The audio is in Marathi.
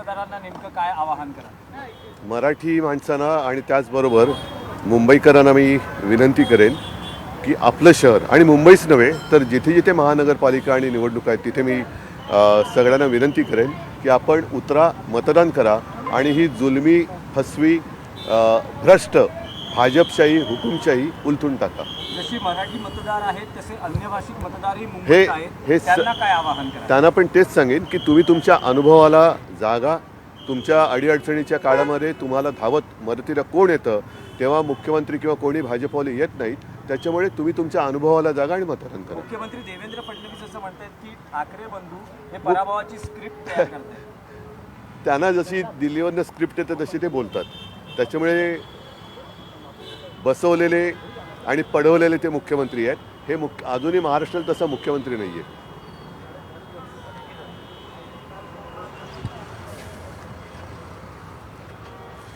मतदारांना नेमकं काय आवाहन करा? मराठी माणसांना आणि त्याचबरोबर मुंबईकरांना मी विनंती करेन की आपलं शहर आणि मुंबईच नव्हे तर जिथे जिथे महानगरपालिका आणि निवडणूक आहेत तिथे मी सगळ्यांना विनंती करेन की आपण उतरा, मतदान करा आणि ही जुलमी, फसवी, भ्रष्ट भाजपशाही, हुकुमशाही उलथून टाका. जशी मराठी मतदार आहेत तसे अन्य भाषिक मतदारही हे मुंबईत आहेत, त्यांना काय आवाहन करा? त्यांना पण तेच सांगेन की तुम्ही तुमच्या अनुभवाला जागा. तुमच्या अडीअडचणीच्या काळामध्ये तुम्हाला धावत मदतीला कोण येतं तेव्हा मुख्यमंत्री किंवा कोणी भाजपवाले येत नाहीत. त्याच्यामुळे तुम्ही तुमच्या अनुभवाला जागा आणि मतदान करा. मुख्यमंत्री देवेंद्र फडणवीस असं म्हणतात की ठाकरे बंधू हे पराभवाची स्क्रिप्ट तयार करतात. त्यांना जशी दिल्लीवरनं स्क्रिप्ट येतं तशी ते बोलतात. त्याच्यामुळे बसवलेले आणि पडवलेले ते मुख्यमंत्री आहेत. हे अजूनही महाराष्ट्रात तसा मुख्यमंत्री नाही आहे.